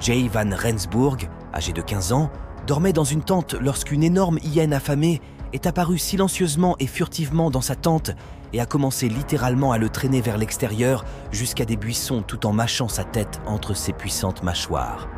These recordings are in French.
Jay Van Rensburg, âgé de 15 ans, dormait dans une tente lorsqu'une énorme hyène affamée est apparue silencieusement et furtivement dans sa tente et a commencé littéralement à le traîner vers l'extérieur jusqu'à des buissons tout en mâchant sa tête entre ses puissantes mâchoires.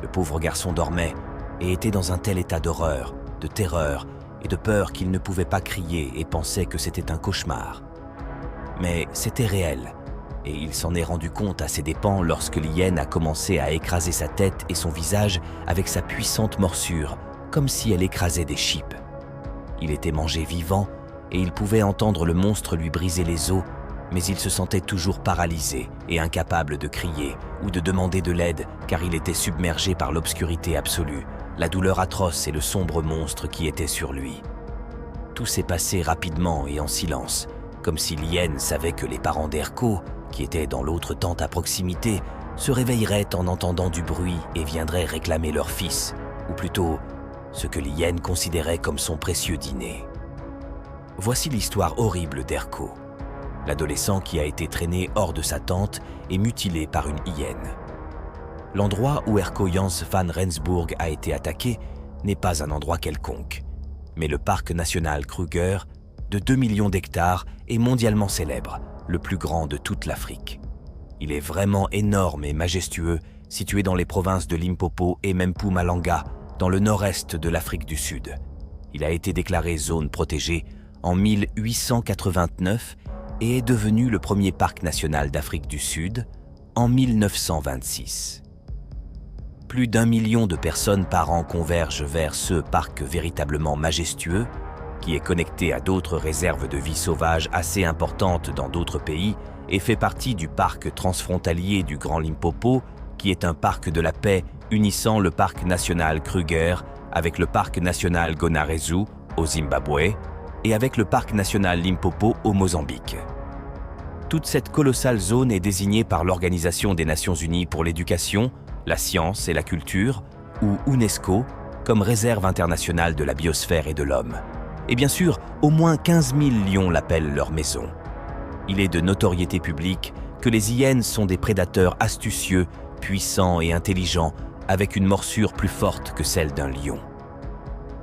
Le pauvre garçon dormait et était dans un tel état d'horreur, de terreur et de peur qu'il ne pouvait pas crier et pensait que c'était un cauchemar. Mais c'était réel, et il s'en est rendu compte à ses dépens lorsque l'hyène a commencé à écraser sa tête et son visage avec sa puissante morsure, comme si elle écrasait des chips. Il était mangé vivant et il pouvait entendre le monstre lui briser les os, mais il se sentait toujours paralysé et incapable de crier ou de demander de l'aide car il était submergé par l'obscurité absolue, la douleur atroce et le sombre monstre qui était sur lui. Tout s'est passé rapidement et en silence, comme si l'hyène savait que les parents d'Erko, qui étaient dans l'autre tente à proximité, se réveilleraient en entendant du bruit et viendraient réclamer leur fils, ou plutôt ce que l'hyène considérait comme son précieux dîner. Voici l'histoire horrible d'Erko, l'adolescent qui a été traîné hors de sa tente et mutilé par une hyène. L'endroit où Erko Jans van Rensburg a été attaqué n'est pas un endroit quelconque, mais le parc national Kruger, de 2 millions d'hectares, est mondialement célèbre, le plus grand de toute l'Afrique. Il est vraiment énorme et majestueux, situé dans les provinces de Limpopo et Mpumalanga, dans le nord-est de l'Afrique du Sud. Il a été déclaré zone protégée en 1889 et est devenu le premier parc national d'Afrique du Sud en 1926. Plus d'1 million de personnes par an convergent vers ce parc véritablement majestueux, qui est connecté à d'autres réserves de vie sauvage assez importantes dans d'autres pays et fait partie du parc transfrontalier du Grand Limpopo, qui est un parc de la paix unissant le parc national Kruger avec le parc national Gonarezu au Zimbabwe et avec le parc national Limpopo au Mozambique. Toute cette colossale zone est désignée par l'Organisation des Nations Unies pour l'éducation, la science et la culture, ou UNESCO, comme réserve internationale de la biosphère et de l'homme. Et bien sûr, au moins 15 000 lions l'appellent leur maison. Il est de notoriété publique que les hyènes sont des prédateurs astucieux, puissants et intelligents, avec une morsure plus forte que celle d'un lion.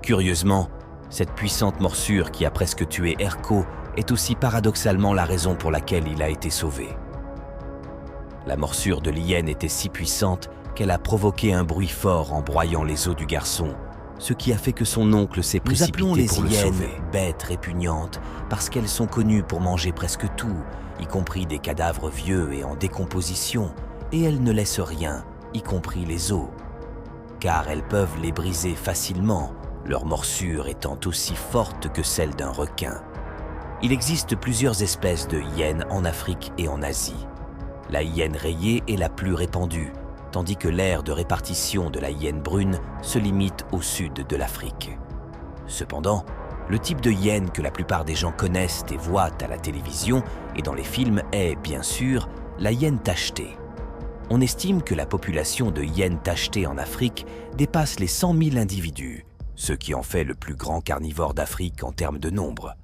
Curieusement, cette puissante morsure qui a presque tué Erko est aussi paradoxalement la raison pour laquelle il a été sauvé. La morsure de l'hyène était si puissante qu'elle a provoqué un bruit fort en broyant les os du garçon, ce qui a fait que son oncle s'est précipité pour le sauver. Nous appelons les hyènes bêtes répugnantes parce qu'elles sont connues pour manger presque tout, y compris des cadavres vieux et en décomposition, et elles ne laissent rien, y compris les os. Car elles peuvent les briser facilement, leur morsure étant aussi forte que celle d'un requin. Il existe plusieurs espèces de hyènes en Afrique et en Asie. La hyène rayée est la plus répandue, tandis que l'aire de répartition de la hyène brune se limite au sud de l'Afrique. Cependant, le type de hyène que la plupart des gens connaissent et voient à la télévision et dans les films est, bien sûr, la hyène tachetée. On estime que la population de hyènes tachetées en Afrique dépasse les 100 000 individus, ce qui en fait le plus grand carnivore d'Afrique en termes de nombre.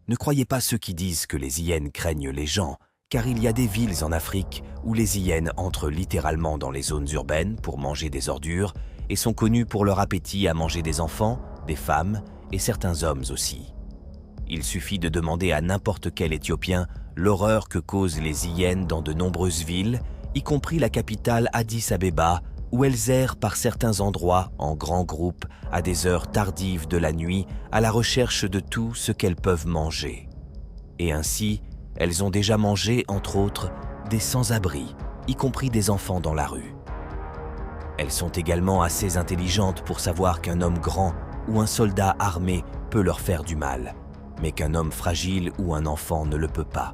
Ne croyez pas ceux qui disent que les hyènes craignent les gens, car il y a des villes en Afrique où les hyènes entrent littéralement dans les zones urbaines pour manger des ordures et sont connues pour leur appétit à manger des enfants, des femmes et certains hommes aussi. Il suffit de demander à n'importe quel Éthiopien l'horreur que causent les hyènes dans de nombreuses villes, y compris la capitale Addis Abeba, où elles errent par certains endroits en grands groupes à des heures tardives de la nuit à la recherche de tout ce qu'elles peuvent manger. Et ainsi, elles ont déjà mangé, entre autres, des sans-abri, y compris des enfants dans la rue. Elles sont également assez intelligentes pour savoir qu'un homme grand ou un soldat armé peut leur faire du mal, mais qu'un homme fragile ou un enfant ne le peut pas.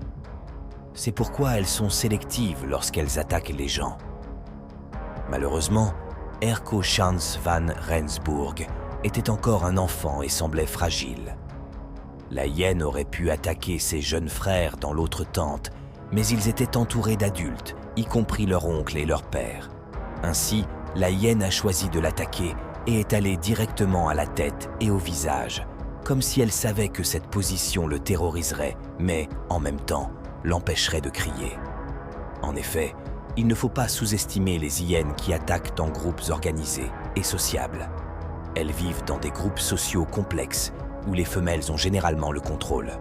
C'est pourquoi elles sont sélectives lorsqu'elles attaquent les gens. Malheureusement, Erko Jans van Rensburg était encore un enfant et semblait fragile. La hyène aurait pu attaquer ses jeunes frères dans l'autre tente, mais ils étaient entourés d'adultes, y compris leur oncle et leur père. Ainsi, la hyène a choisi de l'attaquer et est allée directement à la tête et au visage, comme si elle savait que cette position le terroriserait, mais, en même temps, l'empêcherait de crier. En effet, Il ne faut pas sous-estimer les hyènes qui attaquent en groupes organisés et sociables. Elles vivent dans des groupes sociaux complexes où les femelles ont généralement le contrôle.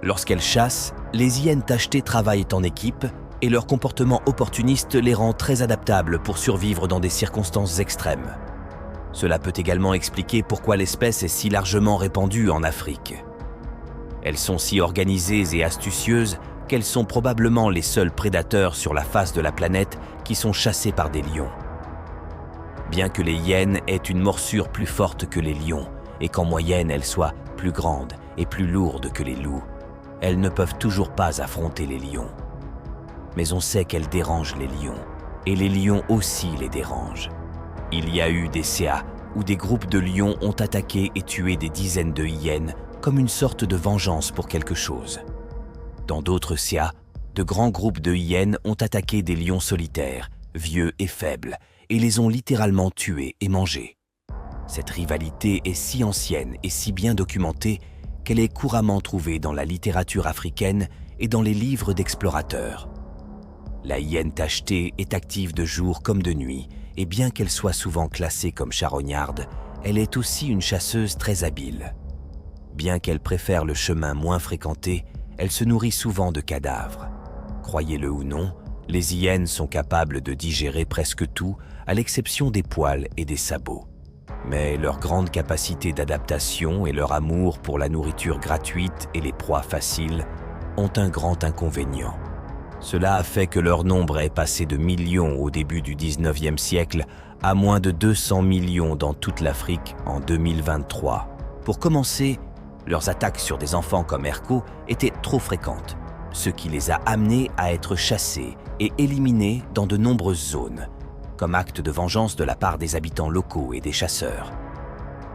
Lorsqu'elles chassent, les hyènes tachetées travaillent en équipe et leur comportement opportuniste les rend très adaptables pour survivre dans des circonstances extrêmes. Cela peut également expliquer pourquoi l'espèce est si largement répandue en Afrique. Elles sont si organisées et astucieuses qu'elles sont probablement les seuls prédateurs sur la face de la planète qui sont chassés par des lions. Bien que les hyènes aient une morsure plus forte que les lions et qu'en moyenne elles soient plus grandes et plus lourdes que les loups, elles ne peuvent toujours pas affronter les lions. Mais on sait qu'elles dérangent les lions, et les lions aussi les dérangent. Il y a eu des CA où des groupes de lions ont attaqué et tué des dizaines de hyènes comme une sorte de vengeance pour quelque chose. Dans d'autres CA, de grands groupes de hyènes ont attaqué des lions solitaires, vieux et faibles, et les ont littéralement tués et mangés. Cette rivalité est si ancienne et si bien documentée qu'elle est couramment trouvée dans la littérature africaine et dans les livres d'explorateurs. La hyène tachetée est active de jour comme de nuit, et bien qu'elle soit souvent classée comme charognarde, elle est aussi une chasseuse très habile. Bien qu'elle préfère le chemin moins fréquenté, elle se nourrit souvent de cadavres. Croyez-le ou non, les hyènes sont capables de digérer presque tout, à l'exception des poils et des sabots. Mais leur grande capacité d'adaptation et leur amour pour la nourriture gratuite et les proies faciles ont un grand inconvénient. Cela a fait que leur nombre est passé de millions au début du 19e siècle à moins de 200 millions dans toute l'Afrique en 2023. Pour commencer, leurs attaques sur des enfants comme Herco étaient trop fréquentes, ce qui les a amenés à être chassés et éliminés dans de nombreuses zones, comme acte de vengeance de la part des habitants locaux et des chasseurs.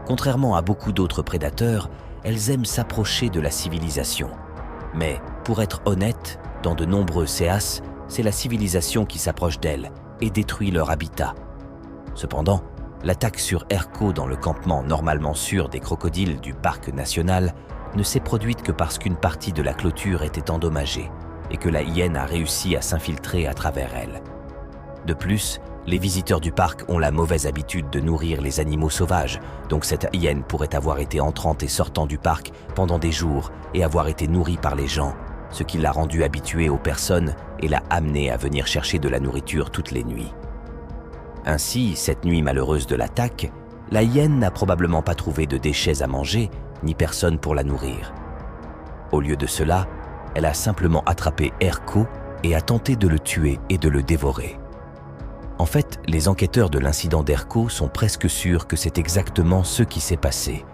Contrairement à beaucoup d'autres prédateurs, elles aiment s'approcher de la civilisation. Mais, pour être honnête, dans de nombreux CEAS, c'est la civilisation qui s'approche d'elles et détruit leur habitat. Cependant, l'attaque sur Herco dans le campement normalement sûr des crocodiles du parc national ne s'est produite que parce qu'une partie de la clôture était endommagée et que la hyène a réussi à s'infiltrer à travers elle. De plus, les visiteurs du parc ont la mauvaise habitude de nourrir les animaux sauvages, donc cette hyène pourrait avoir été entrante et sortant du parc pendant des jours et avoir été nourrie par les gens, ce qui l'a rendue habituée aux personnes et l'a amenée à venir chercher de la nourriture toutes les nuits. Ainsi, cette nuit malheureuse de l'attaque, la hyène n'a probablement pas trouvé de déchets à manger, ni personne pour la nourrir. Au lieu de cela, elle a simplement attrapé Herco et a tenté de le tuer et de le dévorer. En fait, les enquêteurs de l'incident d'Herco sont presque sûrs que c'est exactement ce qui s'est passé.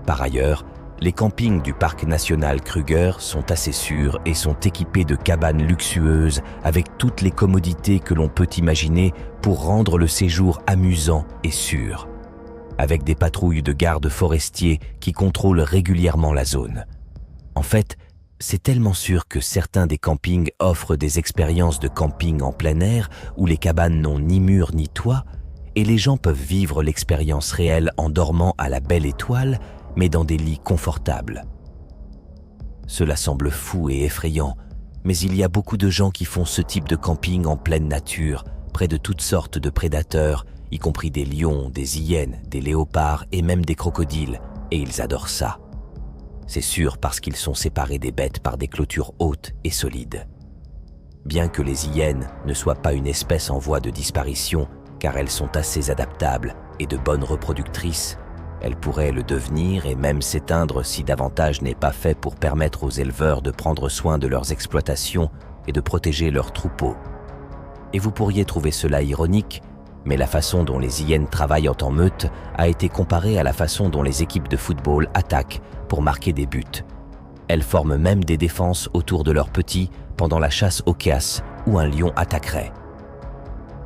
Par ailleurs, les campings du parc national Kruger sont assez sûrs et sont équipés de cabanes luxueuses avec toutes les commodités que l'on peut imaginer pour rendre le séjour amusant et sûr, avec des patrouilles de gardes forestiers qui contrôlent régulièrement la zone. En fait, c'est tellement sûr que certains des campings offrent des expériences de camping en plein air où les cabanes n'ont ni mur ni toit et les gens peuvent vivre l'expérience réelle en dormant à la belle étoile, mais dans des lits confortables. Cela semble fou et effrayant, mais il y a beaucoup de gens qui font ce type de camping en pleine nature, près de toutes sortes de prédateurs, y compris des lions, des hyènes, des léopards et même des crocodiles, et ils adorent ça. C'est sûr parce qu'ils sont séparés des bêtes par des clôtures hautes et solides. Bien que les hyènes ne soient pas une espèce en voie de disparition, car elles sont assez adaptables et de bonnes reproductrices, elles pourraient le devenir et même s'éteindre si davantage n'est pas fait pour permettre aux éleveurs de prendre soin de leurs exploitations et de protéger leurs troupeaux. Et vous pourriez trouver cela ironique, mais la façon dont les hyènes travaillent en meute a été comparée à la façon dont les équipes de football attaquent pour marquer des buts. Elles forment même des défenses autour de leurs petits pendant la chasse aux caisses où un lion attaquerait.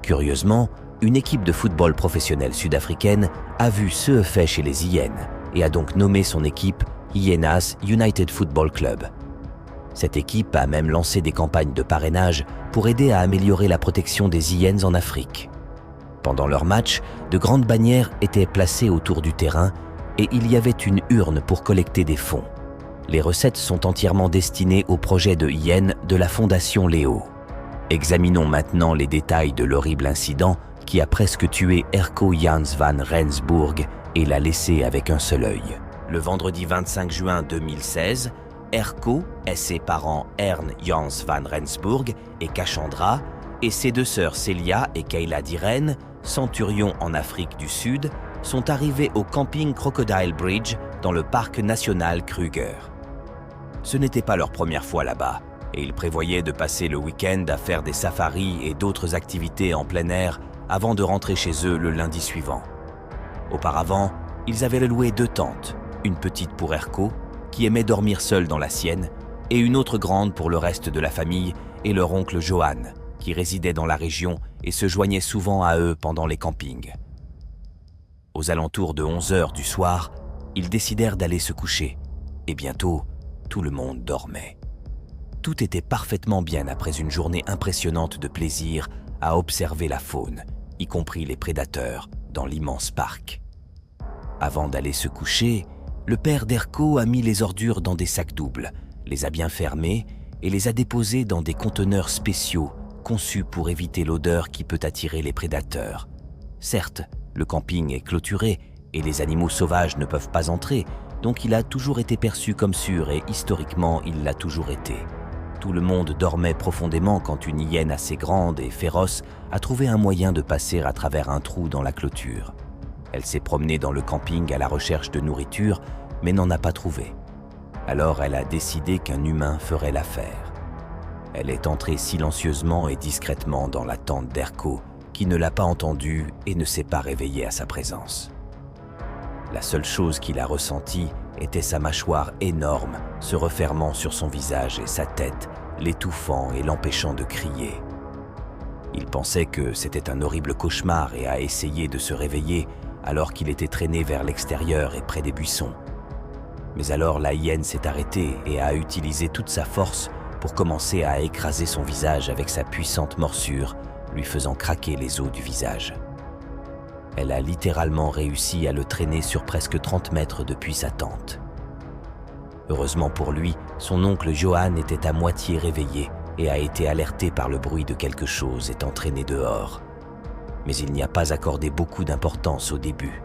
Curieusement, une équipe de football professionnelle sud-africaine a vu ce fait chez les hyènes et a donc nommé son équipe Hyenas United Football Club. Cette équipe a même lancé des campagnes de parrainage pour aider à améliorer la protection des hyènes en Afrique. Pendant leur match, de grandes bannières étaient placées autour du terrain et il y avait une urne pour collecter des fonds. Les recettes sont entièrement destinées au projet de hyène de la Fondation Léo. Examinons maintenant les détails de l'horrible incident qui a presque tué Erco Jans van Rensburg et l'a laissé avec un seul œil. Le vendredi 25 juin 2016, Erco et ses parents Ern Jans van Rensburg et Cachandra et ses deux sœurs Celia et Kayla Diren, centurions en Afrique du Sud, sont arrivés au camping Crocodile Bridge dans le parc national Kruger. Ce n'était pas leur première fois là-bas et ils prévoyaient de passer le week-end à faire des safaris et d'autres activités en plein air avant de rentrer chez eux le lundi suivant. Auparavant, ils avaient loué 2 tentes, une petite pour Erco, qui aimait dormir seul dans la sienne, et une autre grande pour le reste de la famille et leur oncle Johan, qui résidait dans la région et se joignait souvent à eux pendant les campings. Aux alentours de 11 heures du soir, ils décidèrent d'aller se coucher, et bientôt, tout le monde dormait. Tout était parfaitement bien après une journée impressionnante de plaisir à observer la faune, y compris les prédateurs, dans l'immense parc. Avant d'aller se coucher, le père d'Erco a mis les ordures dans des sacs doubles, les a bien fermés et les a déposés dans des conteneurs spéciaux conçus pour éviter l'odeur qui peut attirer les prédateurs. Certes, le camping est clôturé et les animaux sauvages ne peuvent pas entrer, donc il a toujours été perçu comme sûr et historiquement il l'a toujours été. Tout le monde dormait profondément quand une hyène assez grande et féroce a trouvé un moyen de passer à travers un trou dans la clôture. Elle s'est promenée dans le camping à la recherche de nourriture, mais n'en a pas trouvé. Alors elle a décidé qu'un humain ferait l'affaire. Elle est entrée silencieusement et discrètement dans la tente d'Erco, qui ne l'a pas entendue et ne s'est pas réveillé à sa présence. La seule chose qu'il a ressentie était sa mâchoire énorme se refermant sur son visage et sa tête, l'étouffant et l'empêchant de crier. Il pensait que c'était un horrible cauchemar et a essayé de se réveiller alors qu'il était traîné vers l'extérieur et près des buissons. Mais alors la hyène s'est arrêtée et a utilisé toute sa force pour commencer à écraser son visage avec sa puissante morsure, lui faisant craquer les os du visage. Elle a littéralement réussi à le traîner sur presque 30 mètres depuis sa tente. Heureusement pour lui, son oncle Johan était à moitié réveillé et a été alerté par le bruit de quelque chose étant traîné dehors. Mais il n'y a pas accordé beaucoup d'importance au début.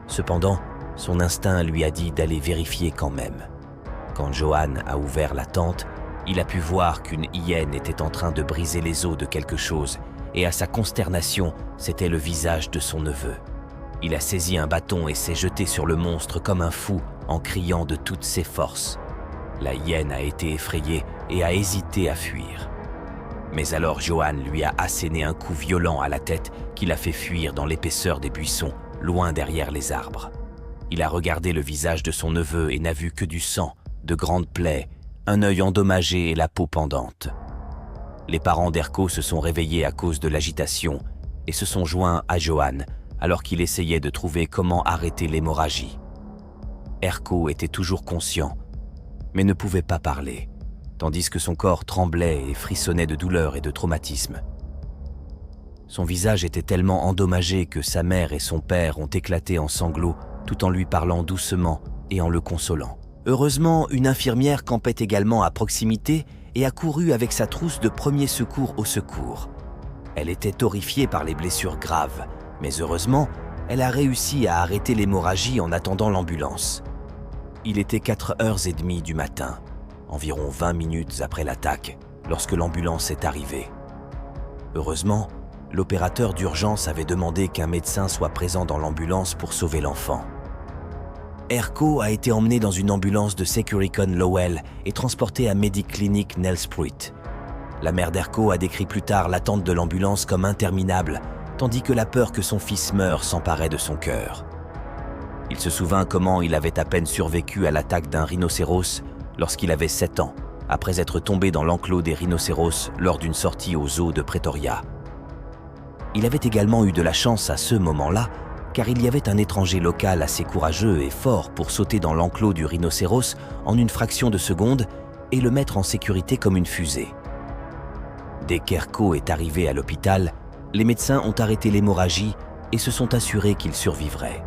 Cependant, son instinct lui a dit d'aller vérifier quand même. Quand Johan a ouvert la tente, il a pu voir qu'une hyène était en train de briser les os de quelque chose et à sa consternation, c'était le visage de son neveu. Il a saisi un bâton et s'est jeté sur le monstre comme un fou en criant de toutes ses forces. La hyène a été effrayée et a hésité à fuir. Mais alors Johan lui a asséné un coup violent à la tête qui l'a fait fuir dans l'épaisseur des buissons, loin derrière les arbres. Il a regardé le visage de son neveu et n'a vu que du sang, de grandes plaies, un œil endommagé et la peau pendante. Les parents d'Erco se sont réveillés à cause de l'agitation et se sont joints à Johan alors qu'il essayait de trouver comment arrêter l'hémorragie. Erco était toujours conscient, mais ne pouvait pas parler, tandis que son corps tremblait et frissonnait de douleur et de traumatisme. Son visage était tellement endommagé que sa mère et son père ont éclaté en sanglots tout en lui parlant doucement et en le consolant. Heureusement, une infirmière campait également à proximité et a couru avec sa trousse de premiers secours au secours. Elle était horrifiée par les blessures graves, mais heureusement, elle a réussi à arrêter l'hémorragie en attendant l'ambulance. Il était 4h30 du matin, environ 20 minutes après l'attaque, lorsque l'ambulance est arrivée. Heureusement, l'opérateur d'urgence avait demandé qu'un médecin soit présent dans l'ambulance pour sauver l'enfant. Erco a été emmené dans une ambulance de Securicon Lowell et transporté à Mediclinic Nelspruit. La mère d'Erco a décrit plus tard l'attente de l'ambulance comme interminable, tandis que la peur que son fils meure s'emparait de son cœur. Il se souvint comment il avait à peine survécu à l'attaque d'un rhinocéros lorsqu'il avait 7 ans, après être tombé dans l'enclos des rhinocéros lors d'une sortie aux eaux de Pretoria. Il avait également eu de la chance à ce moment-là, car il y avait un étranger local assez courageux et fort pour sauter dans l'enclos du rhinocéros en une fraction de seconde et le mettre en sécurité comme une fusée. Dès qu'Erco est arrivé à l'hôpital, les médecins ont arrêté l'hémorragie et se sont assurés qu'il survivrait.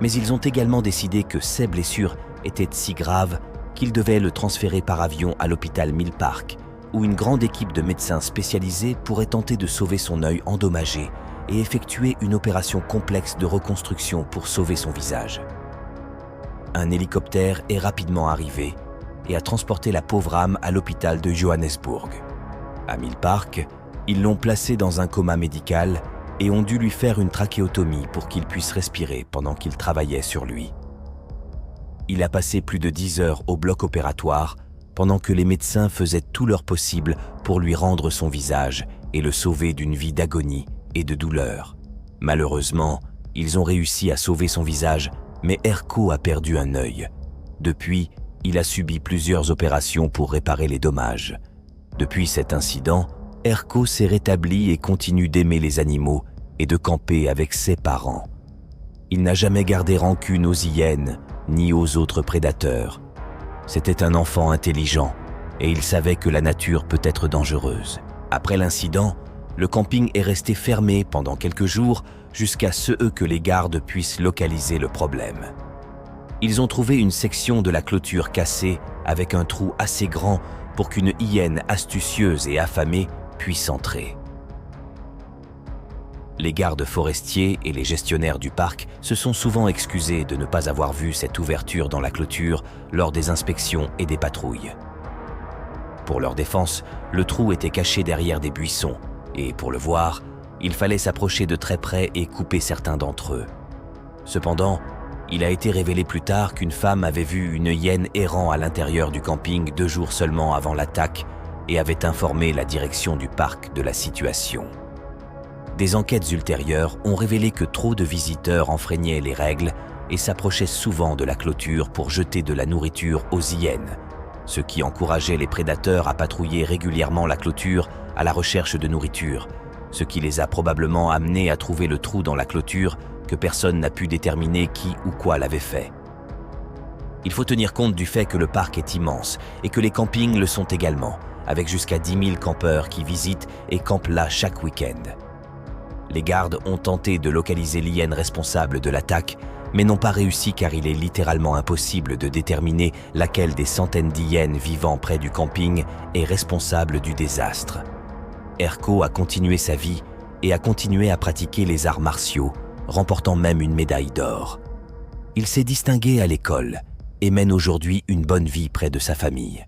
Mais ils ont également décidé que ses blessures étaient si graves qu'il devait le transférer par avion à l'hôpital Mill Park, où une grande équipe de médecins spécialisés pourrait tenter de sauver son œil endommagé et effectuer une opération complexe de reconstruction pour sauver son visage. Un hélicoptère est rapidement arrivé et a transporté la pauvre âme à l'hôpital de Johannesburg. À Mill Park, ils l'ont placé dans un coma médical et ont dû lui faire une trachéotomie pour qu'il puisse respirer pendant qu'ils travaillaient sur lui. Il a passé plus de 10 heures au bloc opératoire pendant que les médecins faisaient tout leur possible pour lui rendre son visage et le sauver d'une vie d'agonie et de douleur. Malheureusement, ils ont réussi à sauver son visage, mais Erko a perdu un œil. Depuis, il a subi plusieurs opérations pour réparer les dommages. Depuis cet incident, Erko s'est rétabli et continue d'aimer les animaux et de camper avec ses parents. Il n'a jamais gardé rancune aux hyènes ni aux autres prédateurs. C'était un enfant intelligent et il savait que la nature peut être dangereuse. Après l'incident, le camping est resté fermé pendant quelques jours jusqu'à ce que les gardes puissent localiser le problème. Ils ont trouvé une section de la clôture cassée avec un trou assez grand pour qu'une hyène astucieuse et affamée puisse entrer. Les gardes forestiers et les gestionnaires du parc se sont souvent excusés de ne pas avoir vu cette ouverture dans la clôture lors des inspections et des patrouilles. Pour leur défense, le trou était caché derrière des buissons et pour le voir, il fallait s'approcher de très près et couper certains d'entre eux. Cependant, il a été révélé plus tard qu'une femme avait vu une hyène errant à l'intérieur du camping 2 jours seulement avant l'attaque et avait informé la direction du parc de la situation. Des enquêtes ultérieures ont révélé que trop de visiteurs enfreignaient les règles et s'approchaient souvent de la clôture pour jeter de la nourriture aux hyènes, ce qui encourageait les prédateurs à patrouiller régulièrement la clôture à la recherche de nourriture, ce qui les a probablement amenés à trouver le trou dans la clôture que personne n'a pu déterminer qui ou quoi l'avait fait. Il faut tenir compte du fait que le parc est immense et que les campings le sont également, avec jusqu'à 10 000 campeurs qui visitent et campent là chaque week-end. Les gardes ont tenté de localiser l'hyène responsable de l'attaque, mais n'ont pas réussi car il est littéralement impossible de déterminer laquelle des centaines d'hyènes vivant près du camping est responsable du désastre. Erko a continué sa vie et a continué à pratiquer les arts martiaux, remportant même une médaille d'or. Il s'est distingué à l'école et mène aujourd'hui une bonne vie près de sa famille.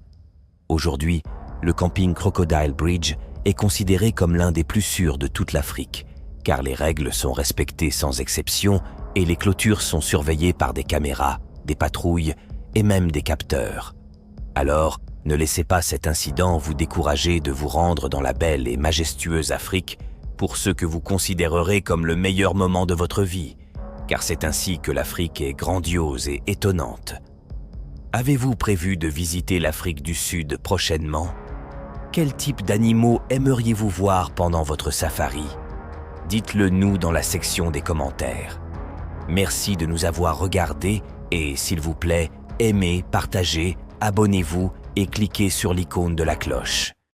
Aujourd'hui, le camping Crocodile Bridge est considéré comme l'un des plus sûrs de toute l'Afrique, car les règles sont respectées sans exception et les clôtures sont surveillées par des caméras, des patrouilles et même des capteurs. Alors, ne laissez pas cet incident vous décourager de vous rendre dans la belle et majestueuse Afrique pour ce que vous considérerez comme le meilleur moment de votre vie, car c'est ainsi que l'Afrique est grandiose et étonnante. Avez-vous prévu de visiter l'Afrique du Sud prochainement? Quel type d'animaux aimeriez-vous voir pendant votre safari? Dites-le nous dans la section des commentaires. Merci de nous avoir regardés et, s'il vous plaît, aimez, partagez, abonnez-vous et cliquez sur l'icône de la cloche.